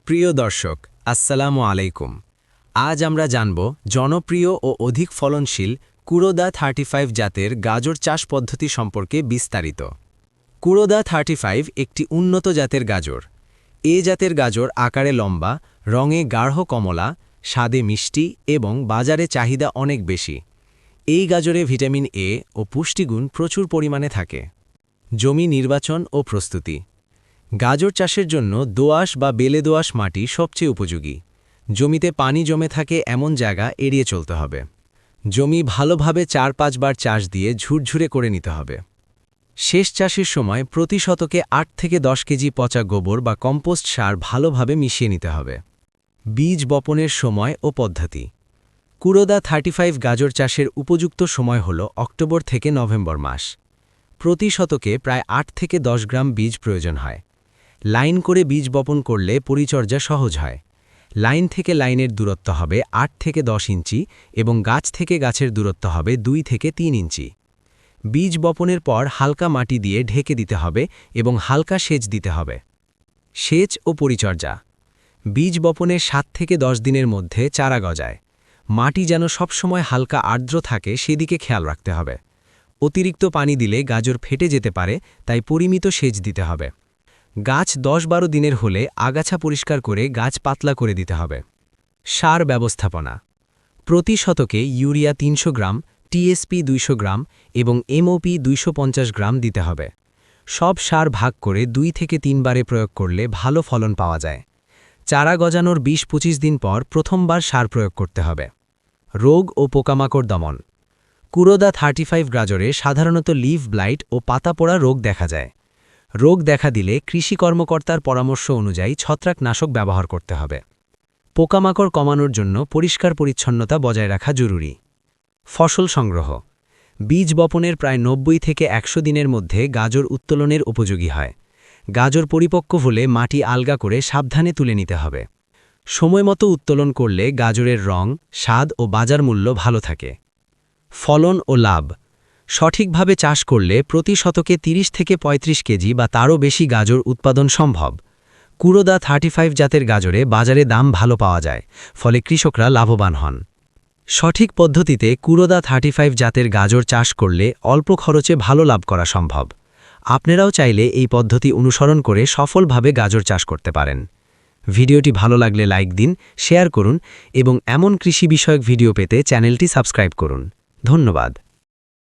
প্রিয় দর্শক আসসালামু আলাইকুম। আজ আমরা জানব জনপ্রিয় ও অধিক ফলনশীল কুরোদা 35 জাতের গাজর চাষ পদ্ধতি সম্পর্কে বিস্তারিত। কুরোদা 35 একটি উন্নত জাতের গাজর। এ জাতের গাজর আকারে লম্বা, রঙে গাঢ় কমলা, স্বাদে মিষ্টি এবং বাজারে চাহিদা অনেক বেশি। এই গাজরে ভিটামিন এ ও পুষ্টিগুণ প্রচুর পরিমাণে থাকে। জমি নির্বাচন ও প্রস্তুতি। গাজর চাষের জন্য দোআঁশ বা বেলে দোআঁশ মাটি সবচেয়ে উপযোগী। জমিতে পানি জমে থাকে এমন জায়গা এড়িয়ে চলতে হবে। জমি ভালোভাবে ৪-৫ বার চাষ দিয়ে ঝুরঝুরে করে নিতে হবে। শেষ চাষের সময় প্রতি শতকে ৮ থেকে ১০ কেজি পচা গোবর বা কম্পোস্ট সার ভালোভাবে মিশিয়ে নিতে হবে। বীজ বপনের সময় ও পদ্ধতি। কুরোদা 35 গাজর চাষের উপযুক্ত সময় হল অক্টোবর থেকে নভেম্বর মাস। প্রতি শতকে প্রায় ৮ থেকে ১০ গ্রাম বীজ প্রয়োজন হয়। লাইন করে বীজ বপন করলে পরিচর্যা সহজ হয়। লাইন থেকে লাইনের দূরত্ব হবে ৮ থেকে ১০ ইঞ্চি এবং গাছ থেকে গাছের দূরত্ব হবে ২ থেকে ৩ ইঞ্চি। বীজ বপনের পর হালকা মাটি দিয়ে ঢেকে দিতে হবে এবং হালকা সেচ দিতে হবে। সেচ ও পরিচর্যা। বীজ বপনের ৭ থেকে ১০ দিনের মধ্যে চারা গজায়। মাটি যেন সবসময় হালকা আর্দ্র থাকে সেদিকে খেয়াল রাখতে হবে। অতিরিক্ত পানি দিলে গাজর ফেটে যেতে পারে, তাই পরিমিত সেচ দিতে হবে। গাছ ১০-১২ দিনের হলে আগাছা পরিষ্কার করে গাছ পাতলা করে দিতে হবে। সার ব্যবস্থাপনা। প্রতি শতকে ইউরিয়া ৩০০ গ্রাম, টিএসপি ২০০ গ্রাম এবং এমওপি ২৫০ গ্রাম দিতে হবে। সব সার ভাগ করে ২ থেকে ৩ বারে প্রয়োগ করলে ভালো ফলন পাওয়া যায়। চারা গজানোর ২০-২৫ দিন পর প্রথমবার সার প্রয়োগ করতে হবে। রোগ ও পোকামাকড় দমন। কুরোদা 35 গাজরে সাধারণত লিভ ব্লাইট ও পাতা পোড়া রোগ দেখা যায়। রোগ দেখা দিলে কৃষি কর্মকর্তার পরামর্শ অনুযায়ী ছত্রাকনাশক ব্যবহার করতে হবে। পোকামাকড় কমানোর জন্য পরিষ্কার পরিচ্ছন্নতা বজায় রাখা জরুরি। ফসল সংগ্রহ। বীজ বপনের প্রায় ৯০ থেকে ১০০ দিনের মধ্যে গাজর উত্তোলনের উপযোগী হয়। গাজর পরিপক্ক হলে মাটি আলগা করে সাবধানে তুলে নিতে হবে। সময়মতো উত্তোলন করলে গাজরের রং, স্বাদ ও বাজার মূল্য ভালো থাকে। ফলন ও লাভ। সঠিকভাবে চাষ করলে প্রতি শতকে ৩০ থেকে ৩৫ কেজি বা তারও বেশি গাজর উৎপাদন সম্ভব। কুরোদা 35 জাতের গাজরে বাজারে দাম ভালো পাওয়া যায়, ফলে কৃষকরা লাভবান হন। সঠিক পদ্ধতিতে কুরোদা 35 জাতের গাজর চাষ করলে অল্প খরচে ভালো লাভ করা সম্ভব। আপনারাও চাইলে এই পদ্ধতি অনুসরণ করে সফলভাবে গাজর চাষ করতে পারেন। ভিডিওটি ভালো লাগলে লাইক দিন, শেয়ার করুন এবং এমন কৃষি বিষয়ক ভিডিও পেতে চ্যানেলটি সাবস্ক্রাইব করুন। ধন্যবাদ।